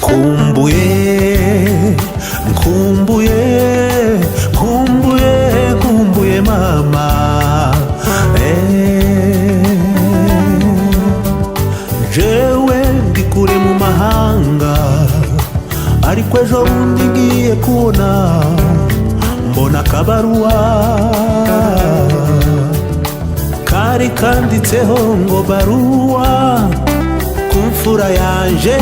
nkumbuye nkumbuye nkumbuye nkumbuye mama jewe ndi kure mu mahanga ariko ejo bundi ngiye kubona mbona akabaruwa kari kanditseho ngo baruwa ku mfura yanje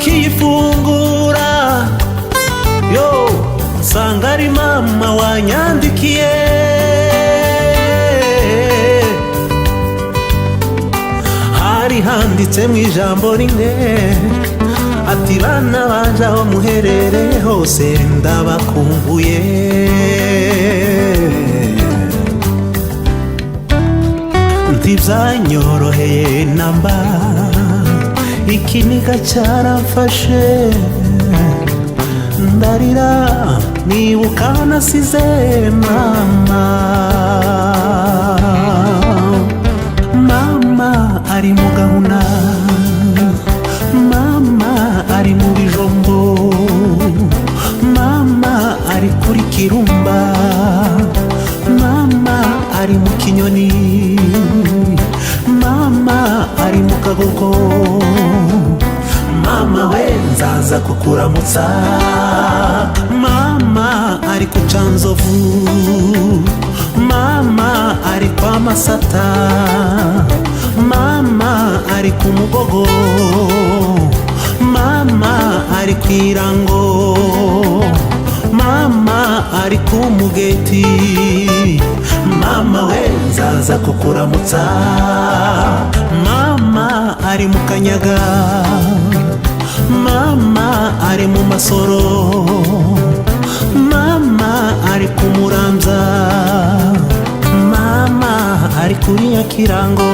kiyifungura yo nsanga ari mama wanyandikiye hari handitse mu ijambo rimwe ati bana banje aho muherereye hose ndabakumbuye ntibyanyoroheye namba ikiniga cyaramfashe ndarira nibuka nasize mama mama ari mu gahuna mama ari mu bijombo mama ari kuri Kirumba mama ari mu Kinyoni mama ari mu Kagogo mama we nzaza kukuramutsa mama ari ku Canzovu mama ari kwa Masata mama ari ku Mugogo mama ari ku Irango mama ari ku Mugeti mama we nzaza kukuramutsa mama ari mu Kanyaga mama ari mu Masoro mama ari ku Muramza mama ari kuri Nyakirango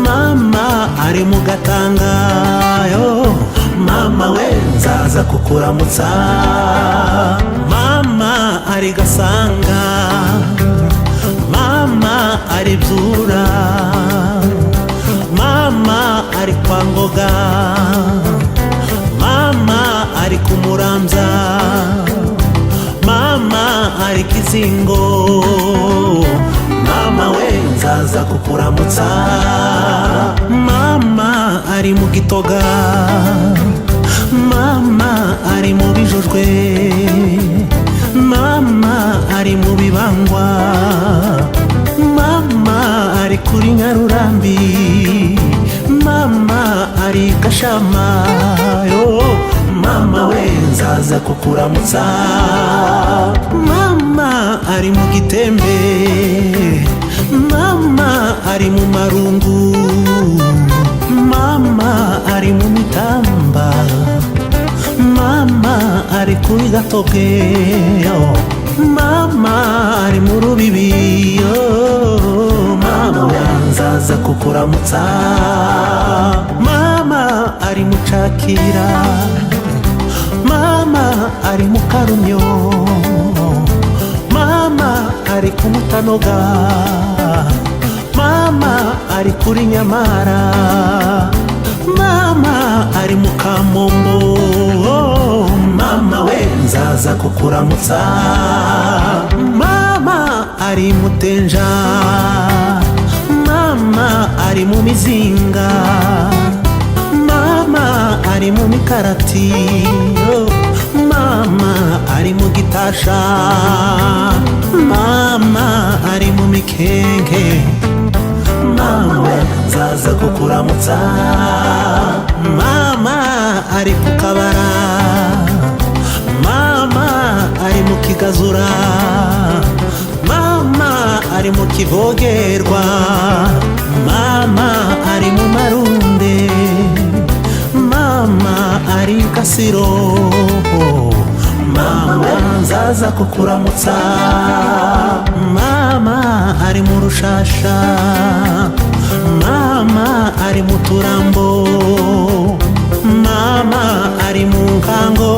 mama ari mu Gatanga yo mama we nzaza kukuramutsa mama ari Gasanga mama ari Byura mama ari kwa Ngoga mama ari ku Muramza mama ari Kizingo mama we nzaza kukuramutsa mama ari mu Gitoga mama ari mu Bijojwe mama ari mu Bibangwa mama ari kuri Nyarurambi mama ari Gashama yo mama we nzaza kukuramutsa mama ari mu Gitembe mama ari mu Marungu mama ari mu Mitamba mama ari kuri Gatoke yo mama ari mu Rubibi yo mama we nzaza kukuramutsa mama ari mu Cakira mama ari mu Karumyo mama ari ku Mutanoga mama ari kuri Nyamara mama ari mu Kamombo mama we nzaza kukuramutsa mama ari mu Tenja mama ari mu Mizinga mama ari mu Mikarati mama ari mu Gitasha mama ari mu Mikenke mama we nzaza kukuramutsa mama ari ku Kabara mama ari mu Kigazura mama ari mu Kivogerwa mama ari mu Marunde mama ari Kasiro mama nzaza kukuramutsa mama ari mu Rushasha mama ari mu Turambo mama ari mu Nkango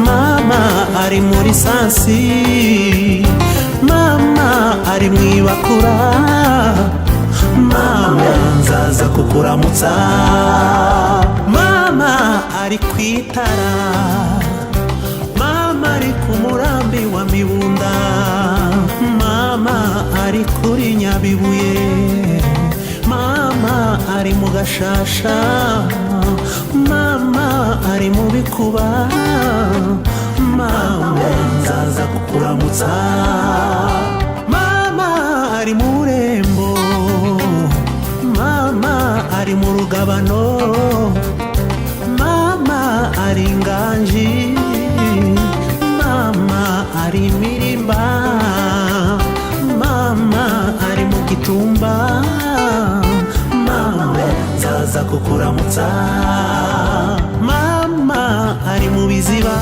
mama ari muri Sansi mama ari mu Ibakura mama nzaza kukuramutsa. Mama ari kwitara, mama ari ku murambi wa Mibunda, mama ari kuri Nyabibuye, mama ari mu Gashasha, mama ari mu Bikuba, mama nzaza kukuramutsa. Mama ari mu Rembo, mama ari mu Rugabano, mama ari Nganji, mama ari Mirimba, mama ari mu Gitumba, mama nzaza kukuramutsa. Mama ari mu Biziba,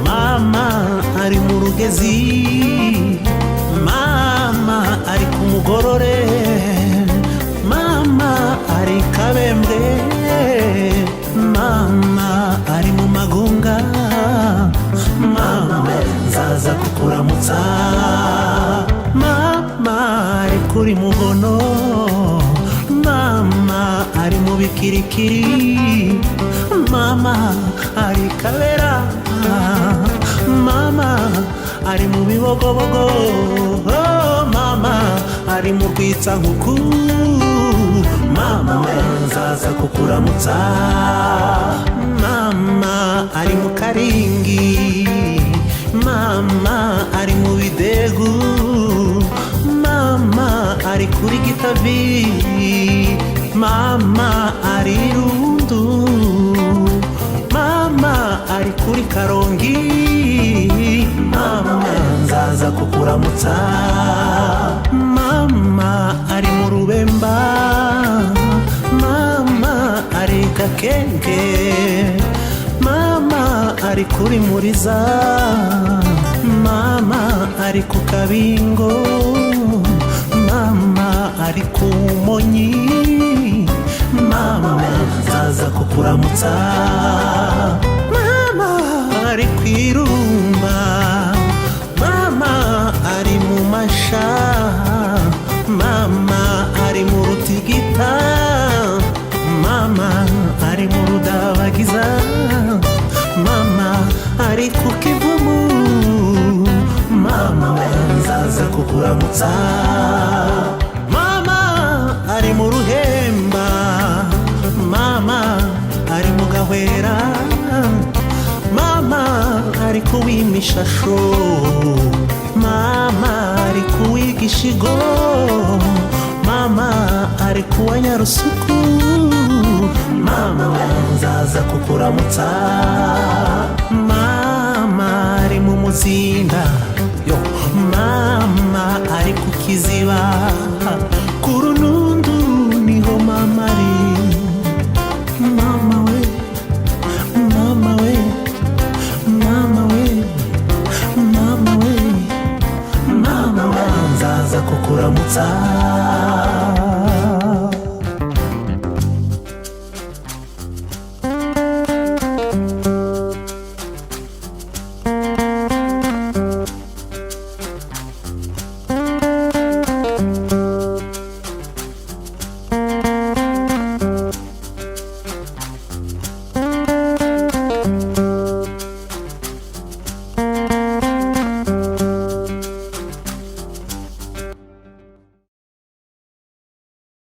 mama ari mu Rugezi, mama ari ku Mugorore, mama ari Kabembwe, mama ari mu Magunga, mama nzaza kukuramutsa. Mama ari kuri Mugono, mama ari mu Bikirikiri, mama ari Kabera, mama ari mu Bibogobogo, mama ari mu Rwitsankuku, mama nzaza kukuramutsa. Mama ari mu Karingi, mama ari mu Bidegu, mama ari kuri Gitavi, mama ari Rundu, mama ari kuri Karongi, mama nzaza kukuramutsa. Mama ari mu Rubemba, mama ari Gakenge, mama ari kuri Muriza, mama ari ku Kabingo, mama ari ku Monyi, mama nzaza kukuramutsa. Mama ari ku Irumba, mama ari mu Masha, mama ari mu Rutigita, mama ari mu Rudabagiza, mama ari ku Kivumu, mama nzaza kukuramutsa. Mama ari mu Ruhemba, mama ari mu Gahwera, mama ari ku Wimishasho, mama ari ku Wigishigo, mama ari ku wa Nyarusuku, mama nzaza kukuramutsa. Mama ari mu Muzinda, mama ari ku Kiziba, ku Runundu niho mama ari. Mama we, mama we, mama we, mama we, mama nzaza kukuramutsa.